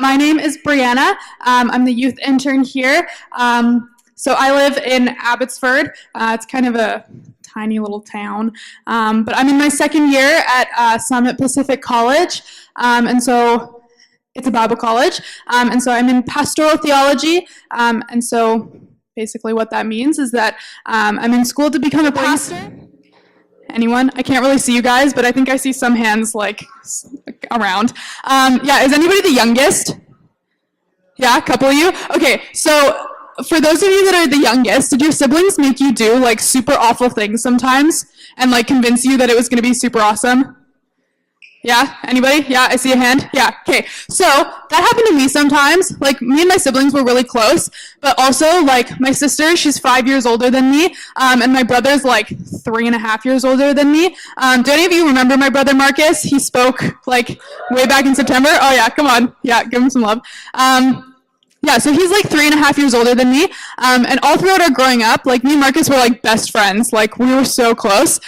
My name is Brianna. I'm the youth intern here. So I live in Abbotsford. It's kind of a tiny little town. But I'm in my second year at Summit Pacific College. And so it's a Bible college. And so I'm in pastoral theology. And so basically what that means is that I'm in school to become a pastor. Anyone? I can't really see you guys, but I think I see some hands like around. Yeah, is anybody the youngest? Yeah, a couple of you? Okay, so for those of you that are the youngest, did your siblings make you do like super awful things sometimes and like convince you that it was going to be super awesome? Yeah, anybody? Yeah, I see a hand. Yeah, okay. So that happened to me sometimes. Like me and my siblings were really close, but also like my sister, she's 5 years older than me, and my brother's like 3.5 years older than me. Do any of you remember my brother Marcus? He spoke like way back in September. Oh yeah, come on. Yeah, give him some love. Yeah, so he's like 3.5 years older than me, and all throughout our growing up, like me and Marcus were like best friends. Like we were so close.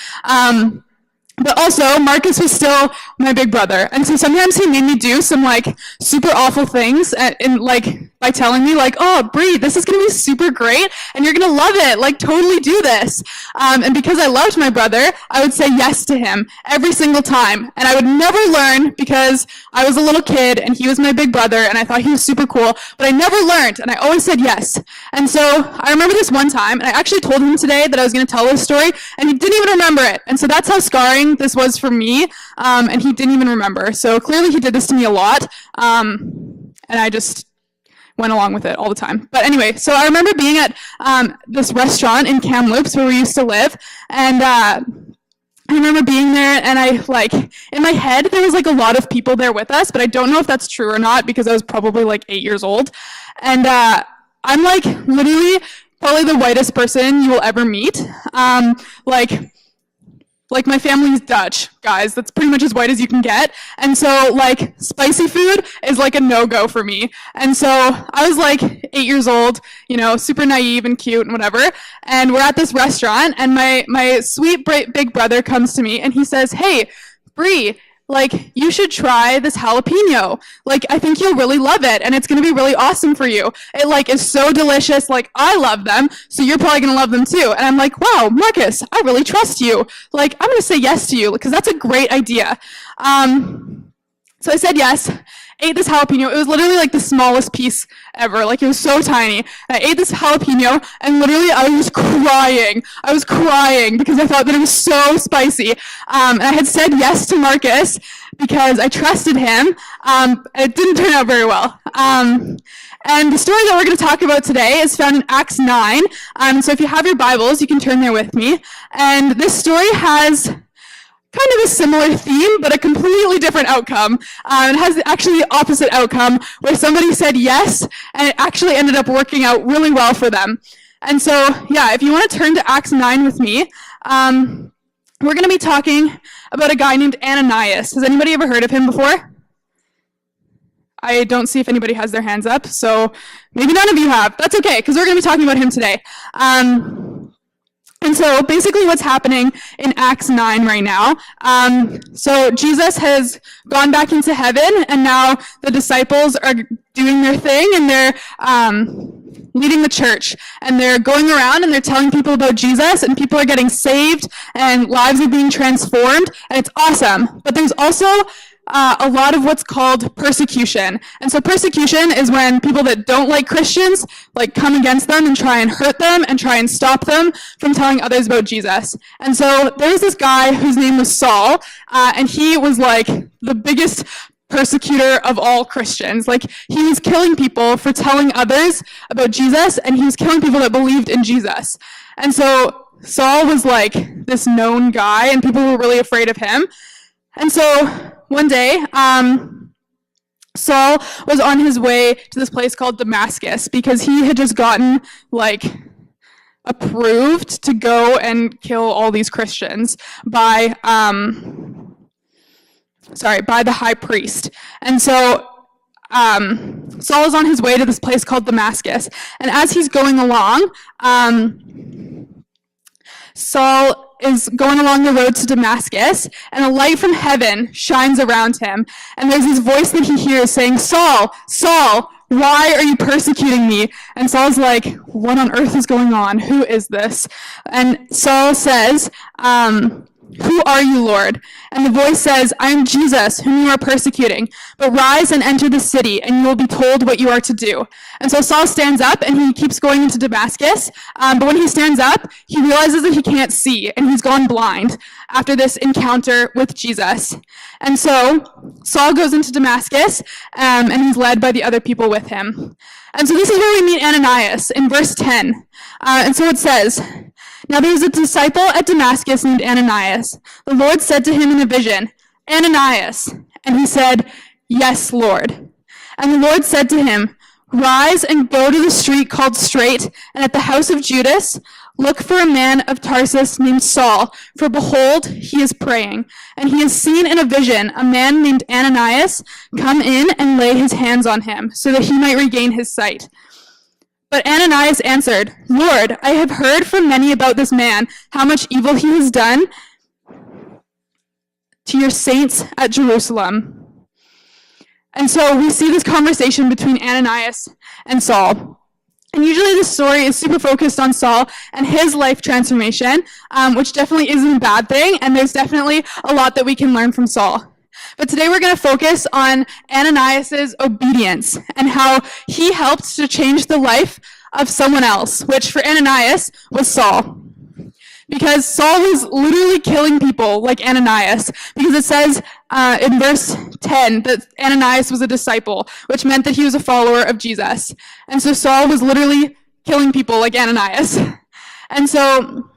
But also, Marcus was still my big brother. And so sometimes he made me do some, like, super awful things by telling me, like, oh, Bree, this is going to be super great, and you're going to love it. Like, totally do this. And because I loved my brother, I would say yes to him every single time. And I would never learn because I was a little kid, and he was my big brother, and I thought he was super cool. But I never learned, and I always said yes. And so I remember this one time, and I actually told him today that I was going to tell this story, and he didn't even remember it. And so that's how scarring this was for me, and he didn't even remember. So clearly he did this to me a lot, and I just went along with it all the time. But anyway, so I remember being at this restaurant in Kamloops where we used to live, and I remember being there, and I, like, in my head, there was, like, a lot of people there with us, but I don't know if that's true or not because I was probably, like, 8 years old. And I'm, like, literally probably the whitest person you will ever meet. Like my family's Dutch, guys. That's pretty much as white as you can get. And so, like, spicy food is like a no-go for me. And so I was like 8 years old, you know, super naive and cute and whatever. And we're at this restaurant, and my sweet big brother comes to me, and he says, hey, Bree, like, you should try this jalapeno. Like, I think you'll really love it, and it's going to be really awesome for you. It, like, is so delicious. Like, I love them, so you're probably going to love them too. And I'm like, wow, Marcus, I really trust you. Like, I'm going to say yes to you, because that's a great idea. So I said yes, ate this jalapeno. It was literally, like, the smallest piece ever. Like, it was so tiny. And I ate this jalapeno, and literally I was crying. I was crying because I thought that it was so spicy. And I had said yes to Marcus because I trusted him. It didn't turn out very well. And the story that we're going to talk about today is found in Acts 9. So if you have your Bibles, you can turn there with me. And this story has kind of a similar theme, but a completely different outcome. It has actually the opposite outcome, where somebody said yes, and it actually ended up working out really well for them. And so, yeah, if you want to turn to Acts 9 with me, we're going to be talking about a guy named Ananias. Has anybody ever heard of him before? I don't see if anybody has their hands up, so maybe none of you have. That's okay, because we're going to be talking about him today. And so basically what's happening in Acts 9 right now, so Jesus has gone back into heaven, and now the disciples are doing their thing, and they're leading the church, and they're going around and they're telling people about Jesus, and people are getting saved, and lives are being transformed, and it's awesome. But there's also a lot of what's called persecution. And so persecution is when people that don't like Christians like come against them and try and hurt them and try and stop them from telling others about Jesus. And so there was this guy whose name was Saul, and he was like the biggest persecutor of all Christians. Like, he was killing people for telling others about Jesus, and he was killing people that believed in Jesus. And so Saul was like this known guy, and people were really afraid of him. And so one day, Saul was on his way to this place called Damascus because he had just gotten, like, approved to go and kill all these Christians by the high priest. And so Saul is on his way to this place called Damascus. And as he's going along, Saul is going along the road to Damascus, and a light from heaven shines around him. And there's this voice that he hears saying, "Saul, Saul, why are you persecuting me?" And Saul's like, "What on earth is going on? Who is this?" And Saul says, "Who are you, Lord?" And the voice says, "I am Jesus, whom you are persecuting. But rise and enter the city, and you will be told what you are to do." And so Saul stands up, and he keeps going into Damascus. But when he stands up, he realizes that he can't see, and he's gone blind after this encounter with Jesus. And so Saul goes into Damascus, and he's led by the other people with him. And so this is where we meet Ananias in verse 10. And so it says, "Now there was a disciple at Damascus named Ananias. The Lord said to him in a vision, 'Ananias.' And he said, 'Yes, Lord.' And the Lord said to him, 'Rise and go to the street called Straight, and at the house of Judas, look for a man of Tarsus named Saul, for behold, he is praying. And he has seen in a vision a man named Ananias come in and lay his hands on him, so that he might regain his sight.' But Ananias answered, 'Lord, I have heard from many about this man, how much evil he has done to your saints at Jerusalem.'" And so we see this conversation between Ananias and Saul. And usually this story is super focused on Saul and his life transformation, which definitely isn't a bad thing, and there's definitely a lot that we can learn from Saul. But today we're going to focus on Ananias' obedience and how he helped to change the life of someone else, which for Ananias was Saul. Because Saul was literally killing people like Ananias, because it says in verse 10 that Ananias was a disciple, which meant that he was a follower of Jesus. And so Saul was literally killing people like Ananias. And so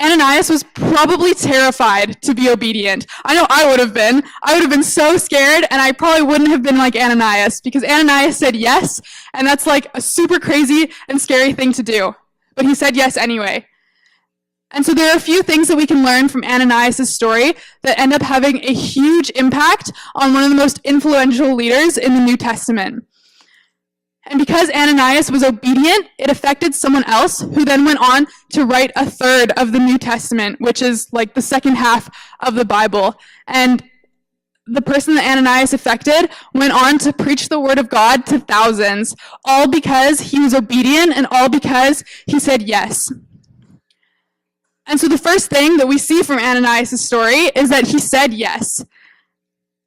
Ananias was probably terrified to be obedient. I know I would have been. I would have been so scared, and I probably wouldn't have been like Ananias, because Ananias said yes, and that's like a super crazy and scary thing to do. But he said yes anyway. And so there are a few things that we can learn from Ananias' story that end up having a huge impact on one of the most influential leaders in the New Testament. And because Ananias was obedient, it affected someone else who then went on to write a third of the New Testament, which is like the second half of the Bible. And the person that Ananias affected went on to preach the word of God to thousands, all because he was obedient and all because he said yes. And so the first thing that we see from Ananias' story is that he said yes.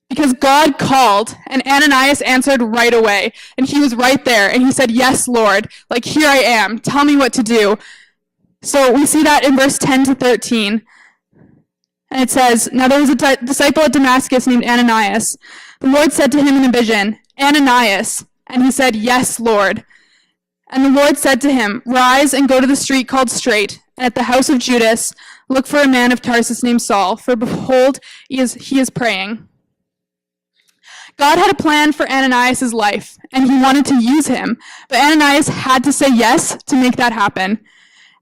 Because God called, and Ananias answered right away. And he was right there, and he said, "Yes, Lord, like here I am, tell me what to do." So we see that in verse 10 to 13. And it says, "Now there was a disciple at Damascus named Ananias. The Lord said to him in a vision, 'Ananias.' And he said, 'Yes, Lord.' And the Lord said to him, 'Rise and go to the street called Straight, and at the house of Judas, look for a man of Tarsus named Saul, for behold, he is praying.'" God had a plan for Ananias' life, and he wanted to use him, but Ananias had to say yes to make that happen.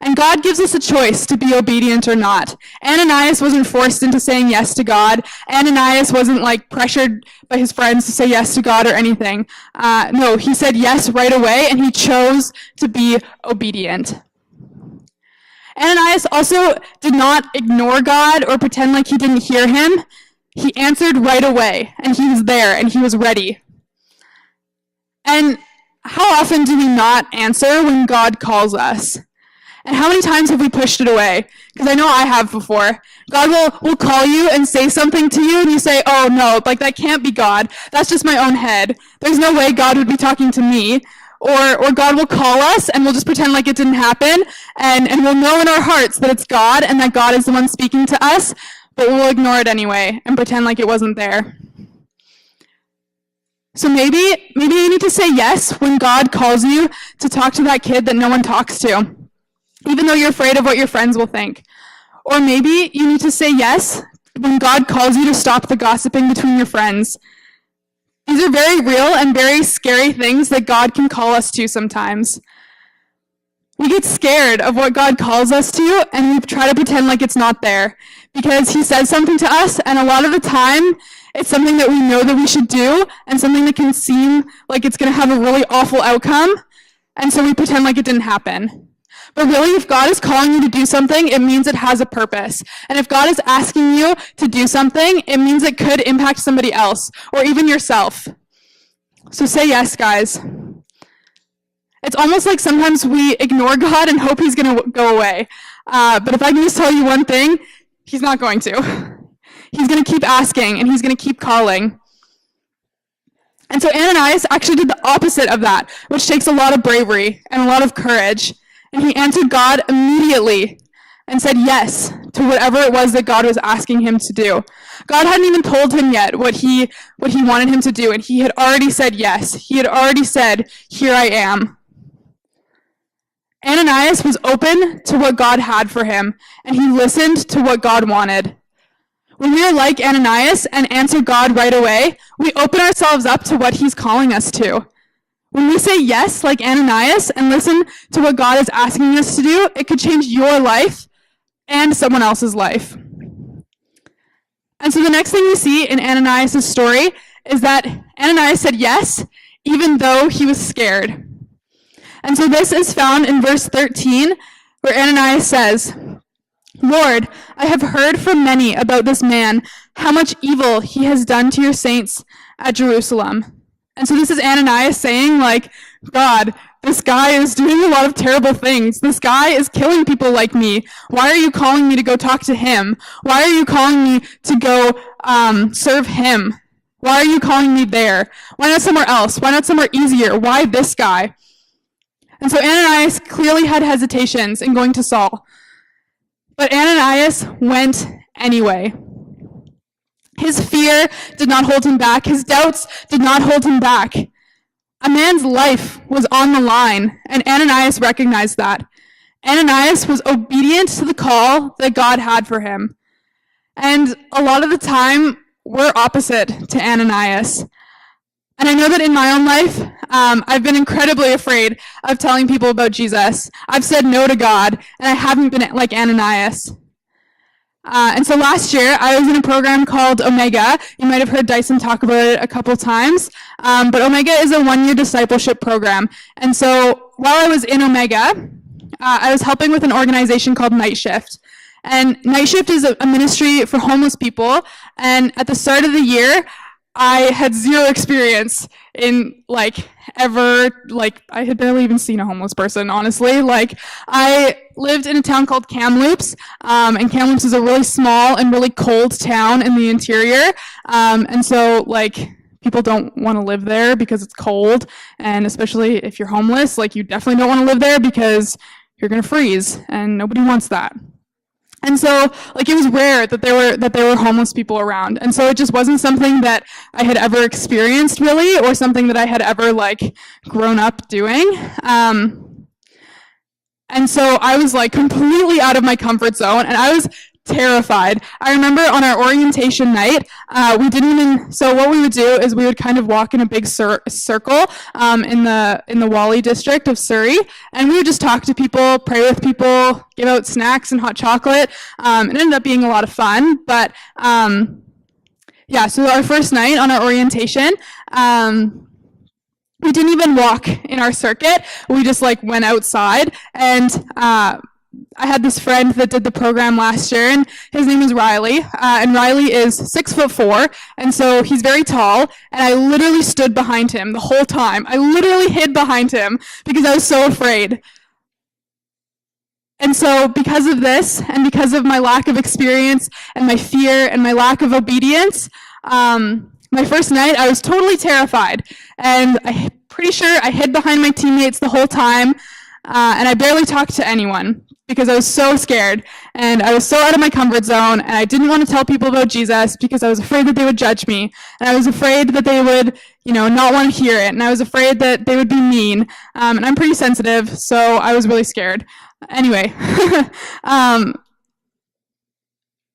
And God gives us a choice to be obedient or not. Ananias wasn't forced into saying yes to God. Ananias wasn't like pressured by his friends to say yes to God or anything. No, he said yes right away, and he chose to be obedient. Ananias also did not ignore God or pretend like he didn't hear him. He answered right away, and he was there, and he was ready. And how often do we not answer when God calls us? And how many times have we pushed it away? Because I know I have before. God will call you and say something to you, and you say, "Oh no, like that can't be God. That's just my own head. There's no way God would be talking to me." Or God will call us, and we'll just pretend like it didn't happen, and we'll know in our hearts that it's God, and that God is the one speaking to us, but we'll ignore it anyway and pretend like it wasn't there. So maybe you need to say yes when God calls you to talk to that kid that no one talks to, even though you're afraid of what your friends will think. Or maybe you need to say yes when God calls you to stop the gossiping between your friends. These are very real and very scary things that God can call us to sometimes. We get scared of what God calls us to, and we try to pretend like it's not there, because he says something to us, and a lot of the time, it's something that we know that we should do, and something that can seem like it's going to have a really awful outcome, and so we pretend like it didn't happen. But really, if God is calling you to do something, it means it has a purpose. And if God is asking you to do something, it means it could impact somebody else or even yourself. So say yes, guys. It's almost like sometimes we ignore God and hope he's going to go away. But if I can just tell you one thing, he's not going to. He's going to keep asking, and he's going to keep calling. And so Ananias actually did the opposite of that, which takes a lot of bravery and a lot of courage. And he answered God immediately and said yes to whatever it was that God was asking him to do. God hadn't even told him yet what he wanted him to do, and he had already said yes. He had already said, "Here I am." Ananias was open to what God had for him, and he listened to what God wanted. When we are like Ananias and answer God right away, we open ourselves up to what he's calling us to. When we say yes, like Ananias, and listen to what God is asking us to do, it could change your life and someone else's life. And so the next thing we see in Ananias' story is that Ananias said yes, even though he was scared. And so this is found in verse 13, where Ananias says, "Lord, I have heard from many about this man, how much evil he has done to your saints at Jerusalem." And so this is Ananias saying, like, God, this guy is doing a lot of terrible things. This guy is killing people like me. Why are you calling me to go talk to him? Why are you calling me to go serve him? Why are you calling me there? Why not somewhere else? Why not somewhere easier? Why this guy? And so Ananias clearly had hesitations in going to Saul. But Ananias went anyway. His fear did not hold him back. His doubts did not hold him back. A man's life was on the line, and Ananias recognized that. Ananias was obedient to the call that God had for him. And a lot of the time, we're opposite to Ananias. And I know that in my own life, I've been incredibly afraid of telling people about Jesus. I've said no to God, and I haven't been like Ananias. And so last year, I was in a program called Omega. You might have heard Dyson talk about it a couple times. But Omega is a 1-year discipleship program. And so while I was in Omega, I was helping with an organization called Night Shift. And Night Shift is a ministry for homeless people. And at the start of the year, I had zero experience in I had barely even seen a homeless person, honestly. I lived in a town called Kamloops, and Kamloops is a really small and really cold town in the interior. And so people don't want to live there because it's cold, and especially if you're homeless, you definitely don't want to live there because you're going to freeze, and nobody wants that. And so, it was rare that there were homeless people around. And so it just wasn't something that I had ever experienced, really, or something that I had ever, grown up doing. And so I was, completely out of my comfort zone, and I was terrified. I remember on our orientation night, so what we would do is we would kind of walk in a big circle in the Wally district of Surrey, and we would just talk to people, pray with people, give out snacks and hot chocolate. It ended up being a lot of fun, but so our first night on our orientation, we didn't even walk in our circuit. We just went outside, and I had this friend that did the program last year, and his name is Riley, and Riley is 6'4", and so he's very tall, and I literally stood behind him the whole time. I literally hid behind him because I was so afraid. And so because of this, and because of my lack of experience, and my fear, and my lack of obedience, my first night I was totally terrified, and I'm pretty sure I hid behind my teammates the whole time, and I barely talked to anyone because I was so scared, and I was so out of my comfort zone, and I didn't want to tell people about Jesus because I was afraid that they would judge me, and I was afraid that they would, not want to hear it, and I was afraid that they would be mean, and I'm pretty sensitive, so I was really scared. Anyway, and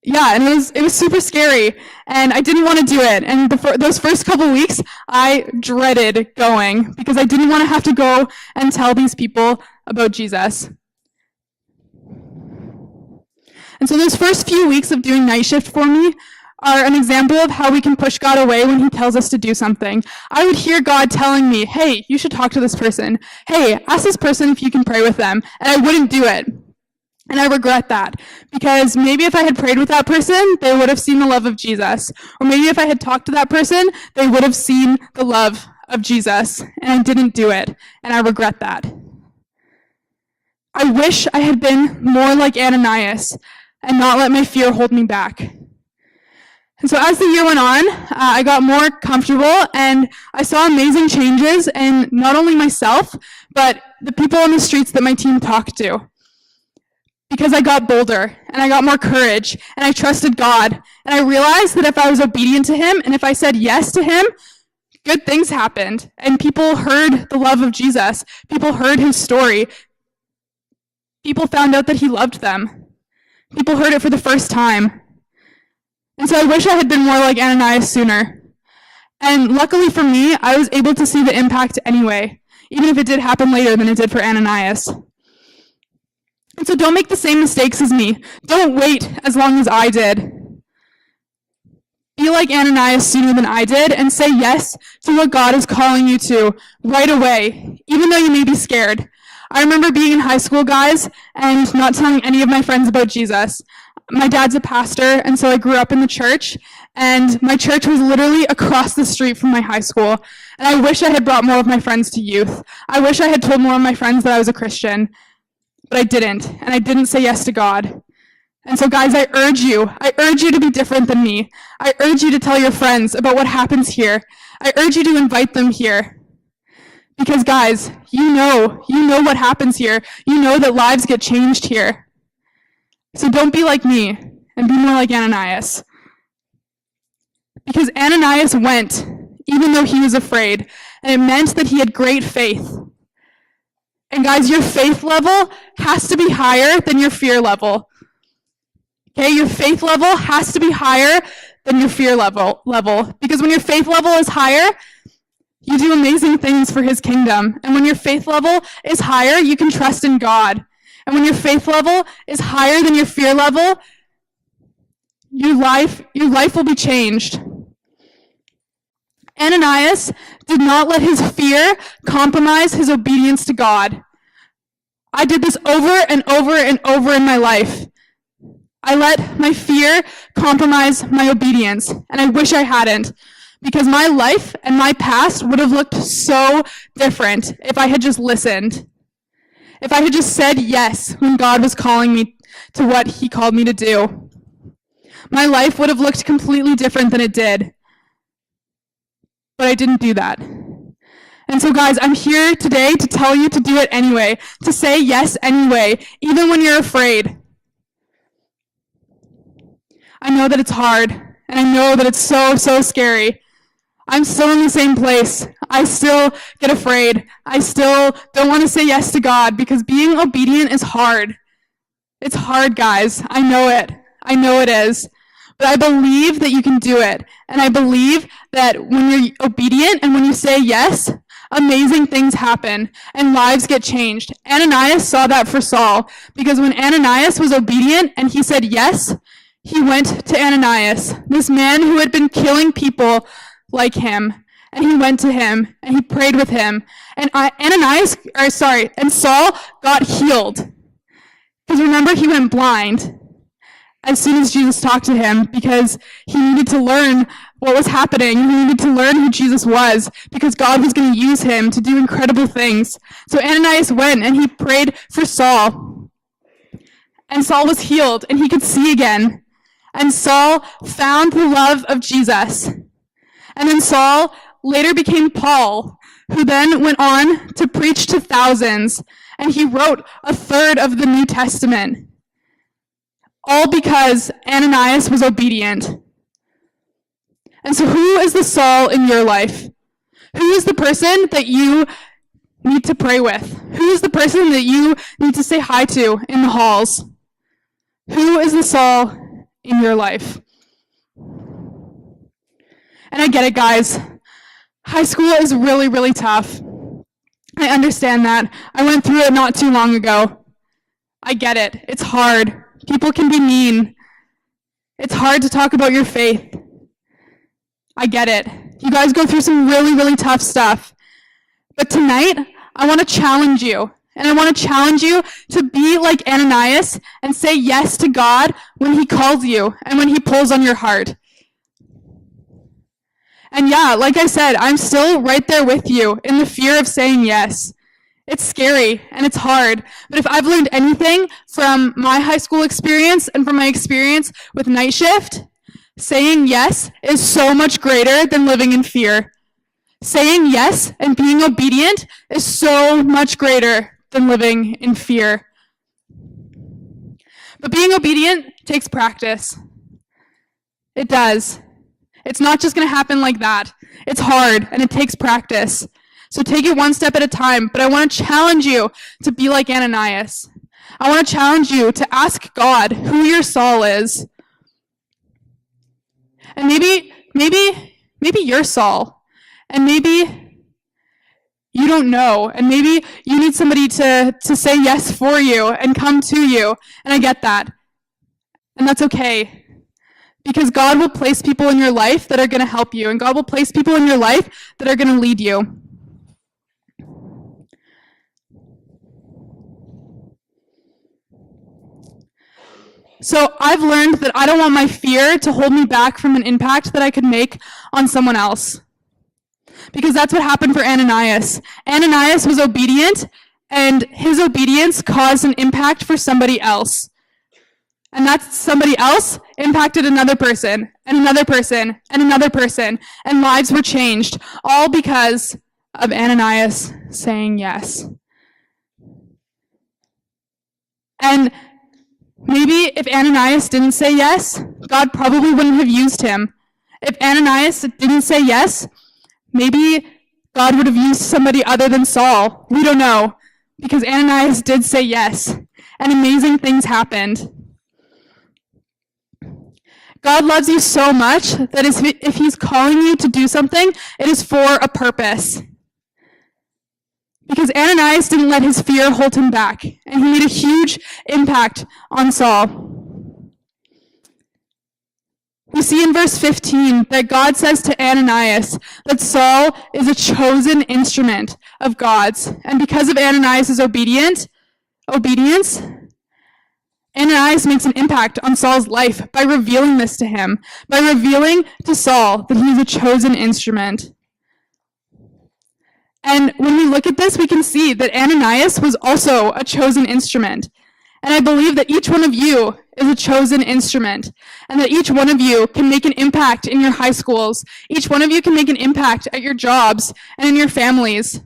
it was super scary, and I didn't want to do it, and those first couple weeks, I dreaded going because I didn't want to have to go and tell these people about Jesus. And so those first few weeks of doing night shift for me are an example of how we can push God away when he tells us to do something. I would hear God telling me, hey, you should talk to this person. Hey, ask this person if you can pray with them. And I wouldn't do it. And I regret that, because maybe if I had prayed with that person, they would have seen the love of Jesus. Or maybe if I had talked to that person, they would have seen the love of Jesus. And I didn't do it. And I regret that. I wish I had been more like Ananias and not let my fear hold me back. And so as the year went on, I got more comfortable, and I saw amazing changes in not only myself, but the people on the streets that my team talked to. Because I got bolder, and I got more courage, and I trusted God, and I realized that if I was obedient to him, and if I said yes to him, good things happened, and people heard the love of Jesus. People heard his story. People found out that he loved them. People heard it for the first time. And so I wish I had been more like Ananias sooner. And luckily for me, I was able to see the impact anyway, even if it did happen later than it did for Ananias. And so don't make the same mistakes as me. Don't wait as long as I did. Be like Ananias sooner than I did, and say yes to what God is calling you to right away, even though you may be scared. I remember being in high school, guys, and not telling any of my friends about Jesus. My dad's a pastor, and so I grew up in the church, and my church was literally across the street from my high school. And I wish I had brought more of my friends to youth. I wish I had told more of my friends that I was a Christian, but I didn't, and I didn't say yes to God. And so, guys, I urge you to be different than me. I urge you to tell your friends about what happens here. I urge you to invite them here. Because, guys, you know what happens here. You know that lives get changed here. So don't be like me, and be more like Ananias. Because Ananias went, even though he was afraid, and it meant that he had great faith. And guys, your faith level has to be higher than your fear level. Okay, your faith level has to be higher than your fear level. Because when your faith level is higher, you do amazing things for his kingdom. And when your faith level is higher, you can trust in God. And when your faith level is higher than your fear level, your life will be changed. Ananias did not let his fear compromise his obedience to God. I did this over and over and over in my life. I let my fear compromise my obedience, and I wish I hadn't, because my life and my past would have looked so different if I had just listened. If I had just said yes when God was calling me to what he called me to do. My life would have looked completely different than it did. But I didn't do that. And so, guys, I'm here today to tell you to do it anyway, to say yes anyway, even when you're afraid. I know that it's hard, and I know that it's so, so scary. I'm still in the same place. I still get afraid. I still don't want to say yes to God, because being obedient is hard. It's hard, guys. I know it. I know it is. But I believe that you can do it. And I believe that when you're obedient and when you say yes, amazing things happen and lives get changed. Ananias saw that for Saul, because when Ananias was obedient and he said yes, he went to Ananias, this man who had been killing people like him, and he went to him and he prayed with him, and Saul got healed. Because remember, he went blind as soon as Jesus talked to him, because he needed to learn what was happening. He needed to learn who Jesus was, because God was going to use him to do incredible things. So Ananias went and he prayed for Saul, and Saul was healed and he could see again. And Saul found the love of Jesus. And then Saul later became Paul, who then went on to preach to thousands, and he wrote a third of the New Testament. All because Ananias was obedient. And so who is the Saul in your life? Who is the person that you need to pray with? Who is the person that you need to say hi to in the halls? Who is the Saul in your life? And I get it, guys. High school is really, really tough. I understand that. I went through it not too long ago. I get it. It's hard. People can be mean. It's hard to talk about your faith. I get it. You guys go through some really, really tough stuff. But tonight, I want to challenge you. And I want to challenge you to be like Ananias and say yes to God when he calls you and when he pulls on your heart. And yeah, like I said, I'm still right there with you in the fear of saying yes. It's scary and it's hard. But if I've learned anything from my high school experience and from my experience with night shift, saying yes is so much greater than living in fear. Saying yes and being obedient is so much greater than living in fear. But being obedient takes practice. It does. It's not just going to happen like that. It's hard and it takes practice. So take it one step at a time. But I want to challenge you to be like Ananias. I want to challenge you to ask God who your Saul is. And maybe you're Saul. And maybe you don't know. And maybe you need somebody to say yes for you and come to you. And I get that. And that's okay. Because God will place people in your life that are going to help you. And God will place people in your life that are going to lead you. So I've learned that I don't want my fear to hold me back from an impact that I could make on someone else. Because that's what happened for Ananias. Ananias was obedient, and his obedience caused an impact for somebody else. And that somebody else impacted another person, and another person, and another person, and lives were changed, all because of Ananias saying yes. And maybe if Ananias didn't say yes, God probably wouldn't have used him. If Ananias didn't say yes, maybe God would have used somebody other than Saul. We don't know, because Ananias did say yes, and amazing things happened. God loves you so much that if he's calling you to do something, it is for a purpose. Because Ananias didn't let his fear hold him back, and he made a huge impact on Saul. We see in verse 15 that God says to Ananias that Saul is a chosen instrument of God's. And because of Ananias' obedience, Ananias makes an impact on Saul's life by revealing this to him, by revealing to Saul that he is a chosen instrument. And when we look at this, we can see that Ananias was also a chosen instrument. And I believe that each one of you is a chosen instrument, and that each one of you can make an impact in your high schools. Each one of you can make an impact at your jobs and in your families.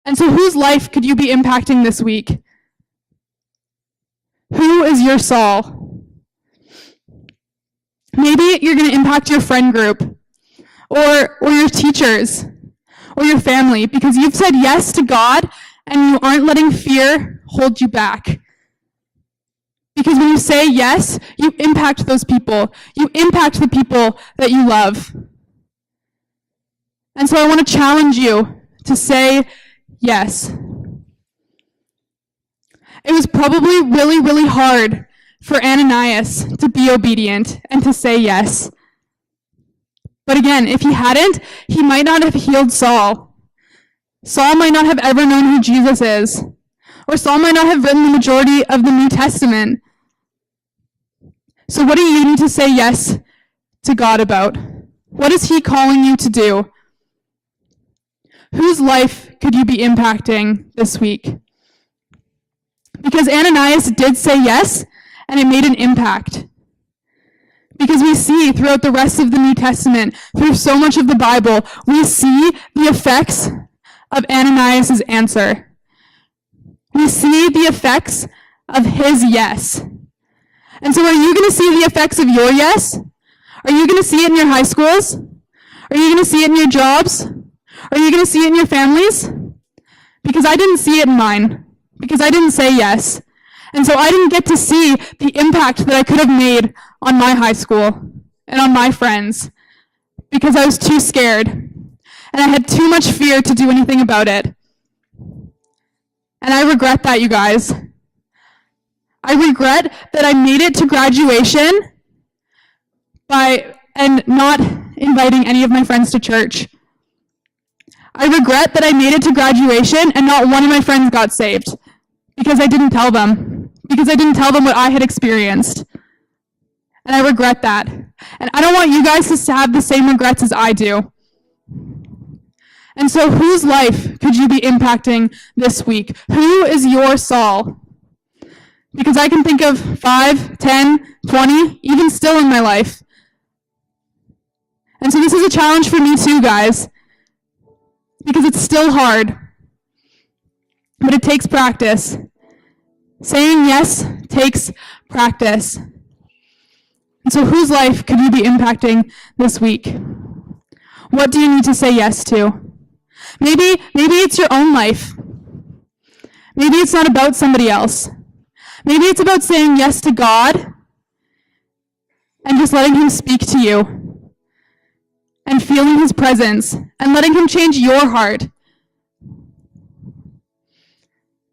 And so whose life could you be impacting this week? Who is your Saul? Maybe you're going to impact your friend group, or your teachers, or your family, because you've said yes to God and you aren't letting fear hold you back. Because when you say yes, you impact those people. You impact the people that you love. And so I want to challenge you to say yes. It was probably really, really hard for Ananias to be obedient and to say yes. But again, if he hadn't, he might not have healed Saul. Saul might not have ever known who Jesus is. Or Saul might not have written the majority of the New Testament. So what do you need to say yes to God about? What is he calling you to do? Whose life could you be impacting this week? Because Ananias did say yes, and it made an impact. Because we see throughout the rest of the New Testament, through so much of the Bible, we see the effects of Ananias' answer. We see the effects of his yes. And so are you going to see the effects of your yes? Are you going to see it in your high schools? Are you going to see it in your jobs? Are you going to see it in your families? Because I didn't see it in mine. Because I didn't say yes. And so I didn't get to see the impact that I could have made on my high school and on my friends. Because I was too scared. And I had too much fear to do anything about it. And I regret that, you guys. I regret that I made it to graduation and not inviting any of my friends to church. I regret that I made it to graduation and not one of my friends got saved because I didn't tell them. Because I didn't tell them what I had experienced. And I regret that. And I don't want you guys to have the same regrets as I do. And so whose life could you be impacting this week? Who is your Saul? Because I can think of 5, 10, 20, even still in my life. And so this is a challenge for me too, guys. Because it's still hard. But it takes practice. Saying yes takes practice. And so whose life could you be impacting this week? What do you need to say yes to? Maybe it's your own life. Maybe it's not about somebody else. Maybe it's about saying yes to God and just letting him speak to you and feeling his presence and letting him change your heart.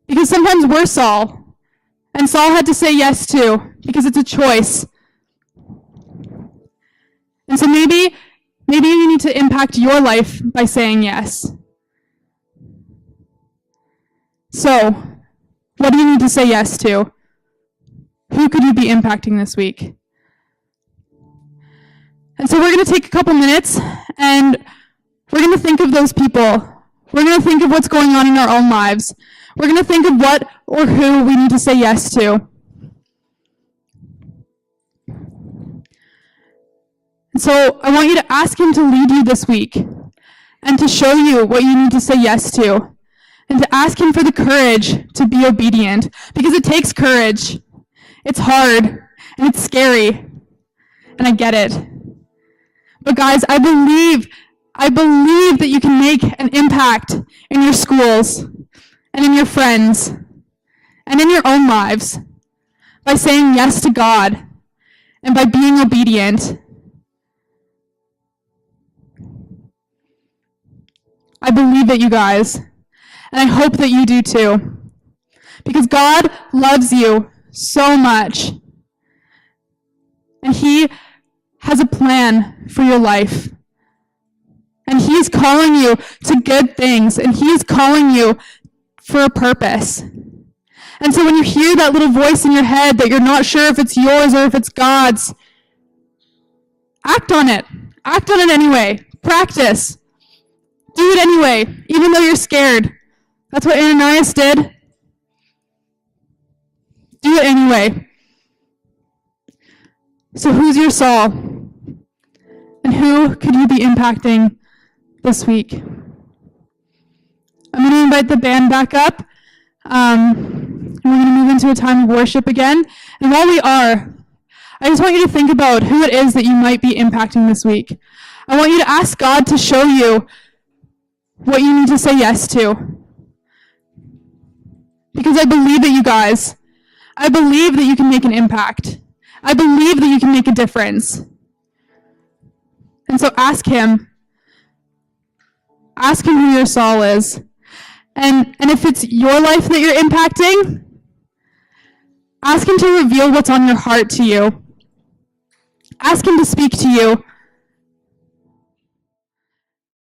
Because sometimes we're Saul, and Saul had to say yes too, because it's a choice. And so maybe you need to impact your life by saying yes. So, what do you need to say yes to? Who could you be impacting this week? And so we're going to take a couple minutes, and we're going to think of those people. We're going to think of what's going on in our own lives. We're going to think of what or who we need to say yes to. And so I want you to ask him to lead you this week and to show you what you need to say yes to, and to ask him for the courage to be obedient, because it takes courage. It's hard, and it's scary, and I get it. But guys, I believe that you can make an impact in your schools and in your friends and in your own lives by saying yes to God and by being obedient. I believe it, you guys, and I hope that you do too, because God loves you so much, and he has a plan for your life. And he is calling you to good things, and he is calling you for a purpose. And so when you hear that little voice in your head that you're not sure if it's yours or if it's God's, act on it. Act on it anyway. Practice. Do it anyway, even though you're scared. That's what Ananias did. Do it anyway. So who's your Saul? And who could you be impacting this week? I'm going to invite the band back up. And we're going to move into a time of worship again. And while we are, I just want you to think about who it is that you might be impacting this week. I want you to ask God to show you what you need to say yes to. Because I believe it, you guys. I believe that you can make an impact. I believe that you can make a difference. And so ask him. Ask him who your Saul is. And if it's your life that you're impacting, ask him to reveal what's on your heart to you. Ask him to speak to you